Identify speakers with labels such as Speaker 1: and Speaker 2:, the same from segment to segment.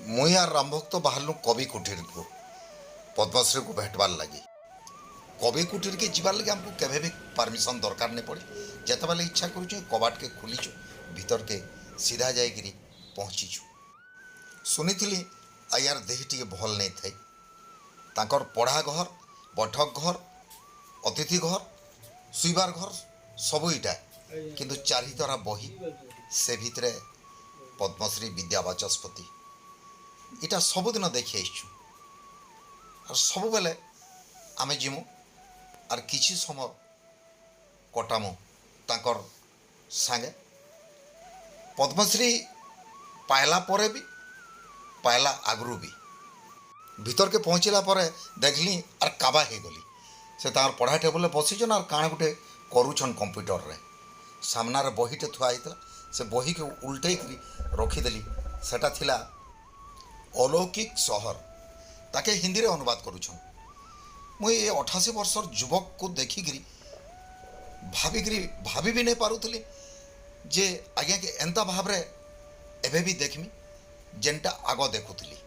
Speaker 1: मुई यार रामभक्त बाहर कवि कुटीर को पद्मश्री को भेटवार लगी कवि कुटीर के जीवार लगे आमको केवे भी परमिशन दरकार नहीं पड़े जिते बेले इच्छा करूँ कबाट के खोलीचु भीतर के सीधा जाकि पहुँचीचु शुनी आयार देह टी भल नहीं थे तांकर पढ़ा घर बैठक घर अतिथि घर शुइबार घर सब इटा किंतु चारितरा बही से भितरे पद्मश्री विद्या बाचस्पति इटा सबुदिन देखी आईचु और सब बेले आमे जिमु और किछि समय कटामु तांकर सांगे पद्मश्री पायला परे भी पायला आगरू भी भीतर के पहुँचला पर देखली और काबा हो गली से तार पढ़ा टेबल बसीचन और काण गुटे करुछन कंप्यूटर रे सामना रे बहीटे थुआ होता से बही के उल्टे रखीदेली सेटा थिला अलौकिक सहर ताके हिंदी रे अनुवाद करुछन मुई 88 वर्षर युवक को देखिकी भाभी भी नहीं पारुथली जे आज्ञा के एंता भाव रे एबे भी देखमी जेनटा आग देखुली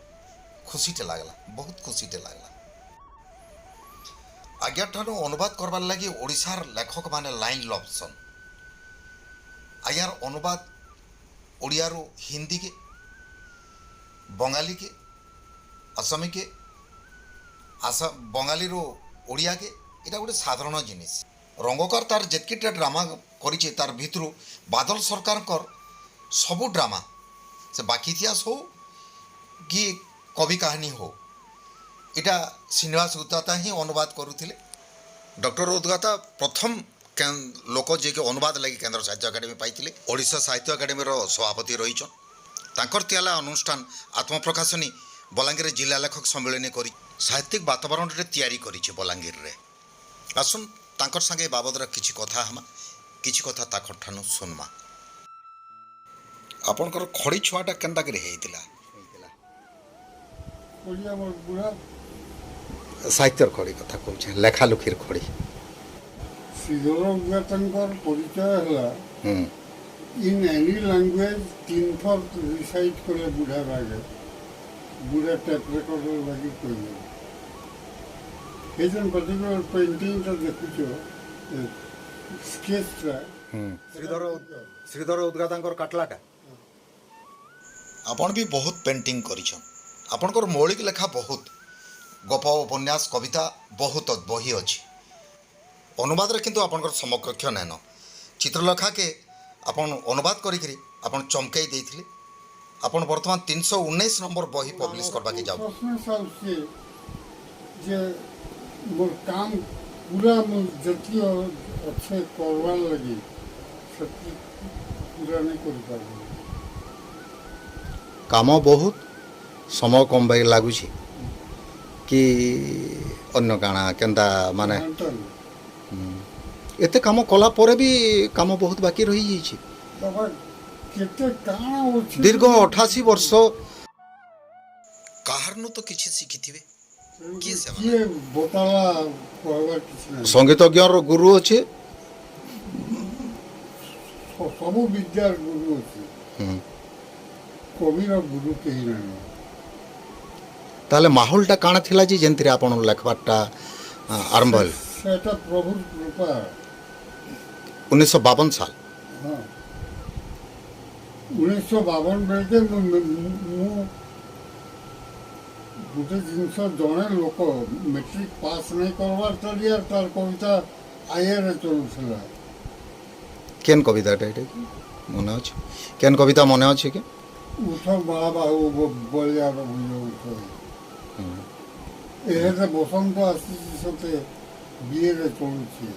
Speaker 1: खुशीटे लगला बहुत खुशीटे लगला आज्ञा ठानु अनुवाद करवार लगी ओडिशार लेखक माने लाइन लभसन आज्ञार अनुवाद ओडियारू हिंदी के बंगाली के असमी के बंगाली रो ओडिया के इटा गोटे साधारण जिनिस रंगकार तार जेतकीटा ड्रामा करिछे तार भितरू बादल सरकार कर सबू ड्रामा से बाकी इतिहास हो कि कवि कहानी हो इटा श्रीनिवास उद्गाता ही अनुवाद करुथिले डॉक्टर उद्गाता प्रथम लोक जे के अनुवाद लगी केंद्र साहित्य अकादेमी पाइथिले ओडिशा साहित्य अकादेमी रो सभापति रहिछन तांकर त्याला अनुष्ठान आत्मप्रकाशनी बलांगीर जिला लेखक सम्मेलन करी साहित्यिक वातावरण रे तैयारी करिछि बलांगीर रे आसुन तांकर संगे बाबद रे किछि कथा हमा किछि कथा ताकर ठानु सुनमा आपनकर खड़ी छुआटा केनता करे हेइतिला
Speaker 2: ओडिया मोर बुढ़ा
Speaker 1: साहित्यर खड़ी कथा कहछे लेखा लुखिर खड़ी
Speaker 2: श्रीधर उद्गातंकर परिचय हला इन एनी लैंग्वेज 3 थर रिसाइट करे बुढ़ा बागे बुढ़ा टेप रिकॉर्डर लगी कोई हेजन पर्टिकुलर पेंटिंग तो देखुछो स्केच
Speaker 1: श्रीधर उद्गातंकर काटलाटा आपण भी बहुत पेंटिंग करिछन आपनकर मौलिक लेखा बहुत गप उपन्यास कविता बहुत बही अच्छी अनुवाद रे किंतु आपनकर समकक्ष नैन चित्रलेखा के आपन अनुवाद करिकरी आपन चमकाई देथिले आपन वर्तमान 319 नंबर बही पब्लिश करबा के जाउ
Speaker 2: जे मोर काम पूरा मोर जति अच्छे करवार लगी सती पूरा नहीं कर पाबो
Speaker 1: काम बहुत समय कम भाई लगुच कि अन्य काना केंता माने एते काम कला परे भी काम बहुत बाकी रही जाइछि दीर्घ 88 वर्ष काहारनु तो किछि सिखिथिबे कि से
Speaker 2: बताला कहबा किछि
Speaker 1: संगीतज्ञ गुरु अछि
Speaker 2: सब विद्यार गुरु अछि कविर गुरु केही नहीं
Speaker 1: ताले माहौलटा काना थिला जी जेंतरे आपण लेखबाटा आरंभ हल
Speaker 2: सेटा प्रभु कृपा
Speaker 1: 1952 साल
Speaker 2: हां 1952 बेले मु गुटे जिनस जने लोक मैट्रिक पास नहीं करवार तलियार तार कविता आयर चलुसला
Speaker 1: केन कविता एटा मने अछि केन कविता मने अछि के
Speaker 2: उठो बड़ा बाबू बोलिया बुझो उठो एहे बसंत आसी सते बिए रे चलुछि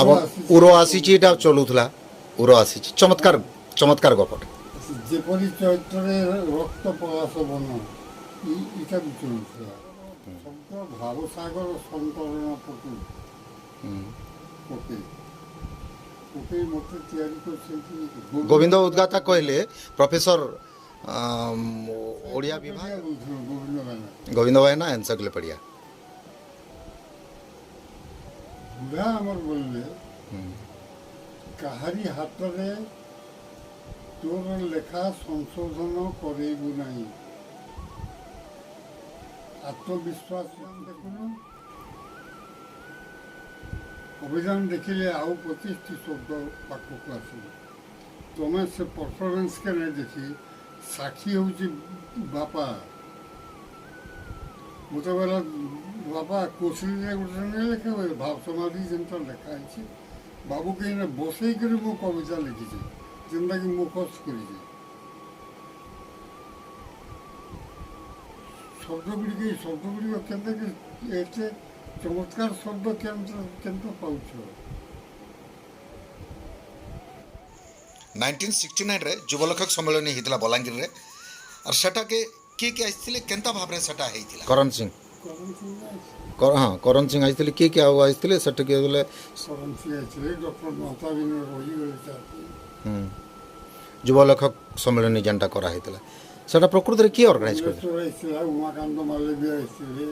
Speaker 1: अब उरो आसीछि एटा चलुथला उरो आसीछि चमत्कार चमत्कार गपट
Speaker 2: जेपरि चरित्रे रक्त पलाश बन इटा भी चलुथला शब्द भाव सागर संतरण पटु ओके ओके मते तैयारी करछथि
Speaker 1: गोविंद उद्गाता कहले प्रोफेसर ओडिया विभाग गोविंद भाईना एनसाइक्लोपीडिया
Speaker 2: बुढ़ा आमर बोलले काहारी हाथ रे तोर लेखा संशोधन करेबु नहीं आत्मविश्वास देखुन अभियान देखिले आउ 25 शब्द पाखक आसो तुम्हें से परफॉर्मेंस के नहीं देखी साक्षी हूँ बापा मुझे बेला बापा कौशल गोटे नहीं लिखे भाव समाधि जनता लिखा है बाबू कहीं बसई कर कविता लिखी जेनटा कि मुखस कर शब्द गुड़िक के चमत्कार शब्द के पाच
Speaker 1: 1969 रे युव लेखक सम्मेलन होता बलांगीर रे और सेटा के किए आसते केन्ता भाव सेटा होता करण सिंह हाँ करण सिंह आसते किए आसते सेटा के बोले
Speaker 2: डॉक्टर महता रही
Speaker 1: युव लेखक सम्मेलन जेनटा कराई सेटा प्रकृत में किए ऑर्गेनाइज कर
Speaker 2: उमाकांत मालवीय आसते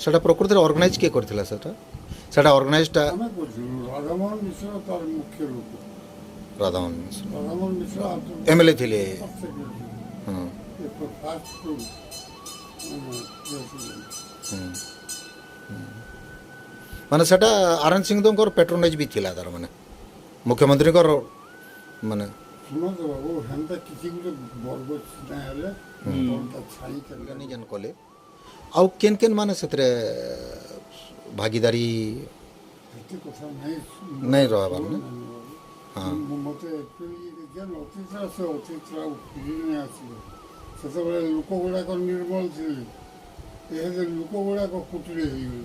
Speaker 1: सेटा प्रकृत में ऑर्गेनाइज किए करथिला सेटा ऑर्गेनाइजटा
Speaker 2: राधामोहन मिश्र तार मुख्य रूप
Speaker 1: राधामोहन मिश्र
Speaker 2: राधामोहन मिश्र
Speaker 1: एमएलए थिले हाँ माने सेटा आरएन सिंह दोंकर पेट्रोनाइज भी थिला तार माने मुख्यमंत्री को माने
Speaker 2: सुनो तो बाबू हेंता किसी को बरगछ ना हेले बरता छाई कर
Speaker 1: नहीं जन कोले आउ केन केन माने सेतरे भागीदारी
Speaker 2: कथा नहीं
Speaker 1: नहीं रहबार ने हाँ
Speaker 2: मते एक्चुअली जेन अतिथि से अतिथि उठिने आसिले सेते बेले लोक गुडा को निर्मल थिले ए जे लोक गुडा को कुटले हियो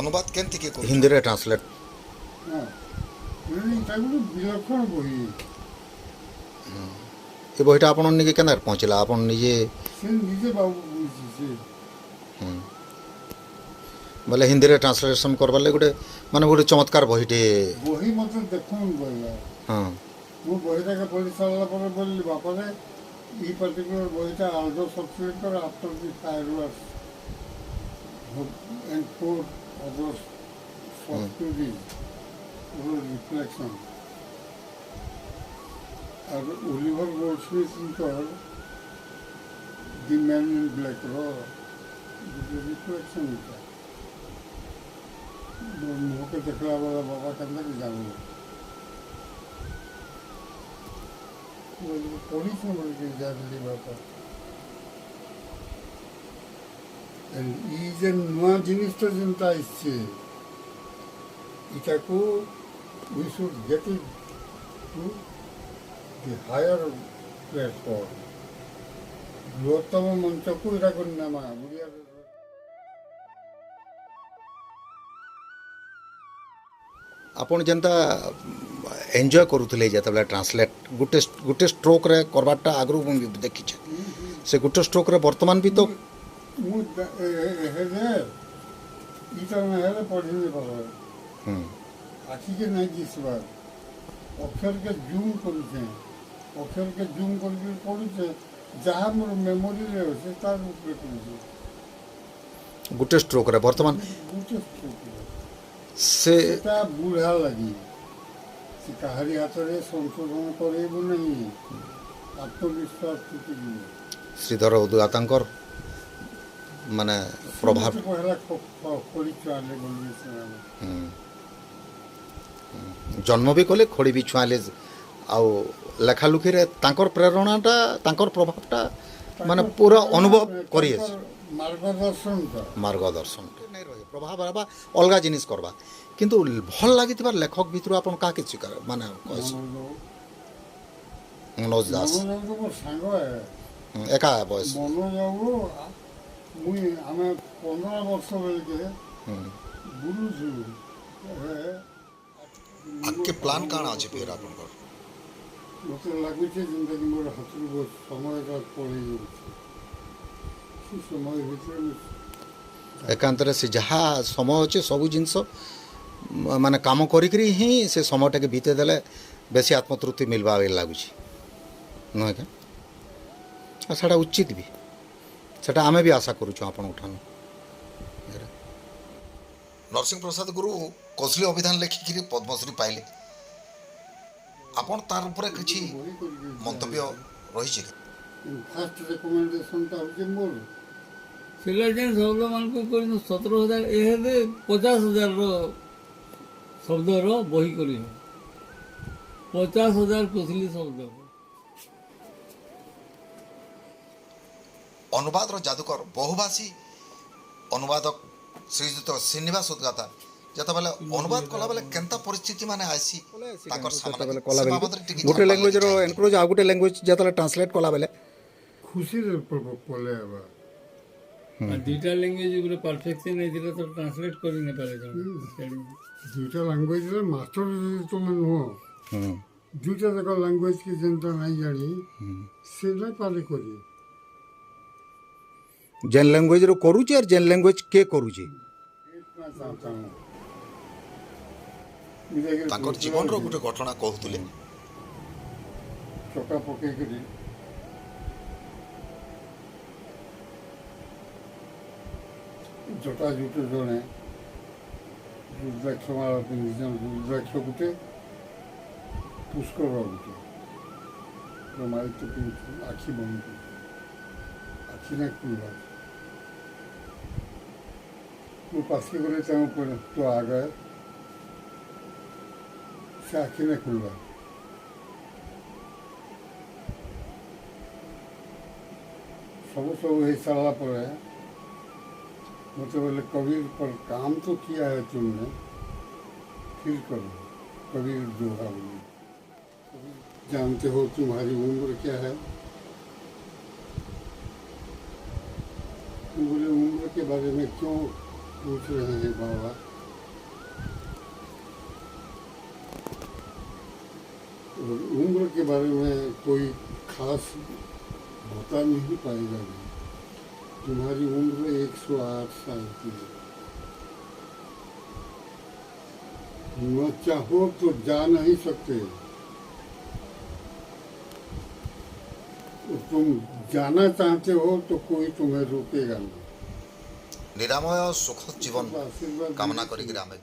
Speaker 2: अनुवाद केंति के हिंदी रे ट्रांसलेट हां नहीं तागु विलक्षण बही
Speaker 1: ये बहीटा आपन निजे केना पहुंचला आपन निजे
Speaker 2: से निजे बाबू बुझी
Speaker 1: बोले हिंदी रे ट्रांसलेशन करबा ले गोटे माने गोटे चमत्कार बहीटे
Speaker 2: बही मत देखुन बोला
Speaker 1: हां
Speaker 2: मु बहीटा के पढ़ी सारला पर बोली बापा रे ई पर्टिकुलर बहीटा आल्दो सब्सक्राइब कर after the fireworks and four others for reflection और Oliver Goldsmith the man in black रो रिफ्लेक्शन होता मुँह के देखला वाला बाबा कहता कि जानो पढ़ी से बोल के जागली बापा ई जे नुआ जिनिसटा जेनता आइछे इटाको we should get it to the higher platform बृहत्तम मंच को इटा करना मा बुढ़िया
Speaker 1: आपन जेनता एंजॉय करूथले जतबेला ट्रांसलेट गुटे गुटे स्ट्रोक रे करबाटा आगरु देखि छ से गुटे स्ट्रोक रे वर्तमान भी तो
Speaker 2: मु हे जे इटा में हेले पढ़ी नहीं पाबो आखि के नहीं दिसबा अक्षर के जूम करूछे अक्षर के जूम करके पढ़ुछे जहाँ मोर मेमोरी रे होছে तार ऊपर करूछे
Speaker 1: गुटे स्ट्रोक रे वर्तमान
Speaker 2: गुटे स्ट्रोक
Speaker 1: से
Speaker 2: ता बुढ़ा लगी से कहारी हाथ रे संशोधन करेबो नहीं आत्मविश्वास टूटी
Speaker 1: श्रीधर उदगातांकर माने प्रभाव
Speaker 2: पहला खोली चाले बोली से
Speaker 1: जन्म भी कले खोड़ी भी छुआले आउ लेखालुखी रे तांकर प्रेरणाटा तांकर प्रभावटा माने पूरा अनुभव करिए मार्गदर्शन नहीं रहे प्रभाव रहबा अलगा जिनिस करबा किंतु भल लागितबा लेखक भितर आपन का के स्वीकार माने मनोज दास
Speaker 2: सांग है
Speaker 1: एका बयस
Speaker 2: मनोज मुई हमें 15 वर्ष बेल के गुरु छु आके प्लान काना अछि फेर आपन कर मते लागु छै जिंदगी मोर हाथरु समय का पड़ी समय भीतर
Speaker 1: एकांतर से जहाँ समय अच्छे सबू जिनस माने काम करी ही से समयटा के बीते देले बेसी आत्मतृप्ति मिलवा लगुच नुहे क्या सेटा उचित भी सेटा आमे भी आशा करूँ आपण उठान नरसिंह प्रसाद गुरु कौशली अभिधान लेखिक पद्मश्री पाइले ଆପଣ ତାର ଉପରେ କିଛି ମନ୍ତବ୍ୟ ରହିଛି କି?
Speaker 2: ଫାର୍ଷ୍ଟ ରେକମେଣ୍ଡେସନଟା ହେଉଛି ମୋର।
Speaker 3: ସେଟା ଯେନ୍ ଶବ୍ଦମାନଙ୍କୁ କରି 17,000 ଏ ହେଲେ 50,000 ଶବ୍ଦର ବହି କରି 50,000 କୋଶଲି ଶବ୍ଦ।
Speaker 1: ଅନୁବାଦର ଯାଦୁକର ବହୁଭାଷୀ ଅନୁବାଦକ ଶ୍ରୀଯୁକ୍ତ ଶ୍ରୀନିବାସ ଉଦ୍ଗାତା ଯେତେବେଳେ ଅନୁବାଦ କଲାବେଳେ କେନ୍ତା ପରିସ୍ଥିତି ମାନେ ଆସି ତାଙ୍କର ସାମ୍ନାରେ
Speaker 4: କଲା
Speaker 1: ସେ
Speaker 4: ବେଲେ
Speaker 1: ବାବଦରେ ଟିକେ
Speaker 4: ଗୋଟେ
Speaker 1: ଜାଣିବାର
Speaker 4: ଲାଙ୍ଗୁଏଜର
Speaker 1: ଲାଗି
Speaker 4: ଏନକ୍ରୋଚ୍ ଆଉ ଗୋଟେ ଲାଙ୍ଗୁଏଜ ଯେତେବେଳେ ଟ୍ରାନ୍ସଲେଟ୍ କଲା ବେଲେ
Speaker 2: ଖୁସିରେ ପଲେ ହେବା।
Speaker 3: আর দুইটা ল্যাঙ্গুয়েজ উপরে পারফেকশন ହେଇଥିଲେ ତ ଟ୍ରାନ୍ସଲେଟ୍ କରି ନେପାରେ ଜଣେ।
Speaker 2: ଦୁଇଟା ଲାଙ୍ଗୁଏଜରେ ମାଷ୍ଟର ଯଦି ତୁମେ ନୁହଁ,
Speaker 4: ହୁଁ
Speaker 2: ଦୁଇଟା ଯାକ ଲାଙ୍ଗୁଏଜ କି ଯେନ୍ତା ନାଇଁ ଜାଣି ସେ ନାଇଁ ପାରେ କରି।
Speaker 4: ଯେନ୍ ଲାଙ୍ଗୁଏଜର କରୁଛି ଆର୍ ଯେନ୍ ଲାଙ୍ଗୁଏଜ କେ କରୁଛି
Speaker 1: ତାଙ୍କର ଜୀବନର ଗୋଟେ ଘଟଣା କହୁଥିଲେ।
Speaker 2: ଚକା ପକେଇକରି ଜଟା ଜୁଟେ ଜଣେ ରୁଦ୍ରାକ୍ଷ ମାଳ ପିନ୍ଧିଛନ୍ତି। ରୁଦ୍ରାକ୍ଷ ଗୋଟେ, ପୁଷ୍କର ଗୋଟେ ପ୍ରମାଣିତ ପିନ୍ଧୁ ଆଖି ବନ୍ଦ ଆଖି ନା ଖୁଲ୍ବା। ମୁଁ ପାଶି ଗଲେ ତାଙ୍କୁ ତ ଆଗେ ସେ ଆଖି ନା ଖୁଲ୍ବା। ସବୁ ହେଇସାରିଲା ପରେ मुझे बोले कबीर पर काम तो किया है तुमने, फिर करो। कबीर दोहा बोले, जानते हो तुम्हारी उम्र क्या है? बोले उम्र के बारे में क्यों पूछ रहे हैं बाबा? उम्र के बारे में कोई खास बता नहीं पाएगा नहीं। तुम्हारी उम्र 108 साल की है। न चाहो तो जा नहीं सकते, तुम जाना चाहते हो तो कोई तुम्हें रोकेगा नहीं।
Speaker 1: ନିରାମୟ ସୁଖ ଜୀବନ
Speaker 2: आशीर्वाद
Speaker 1: କାମନା କରିକିରି ଆମେ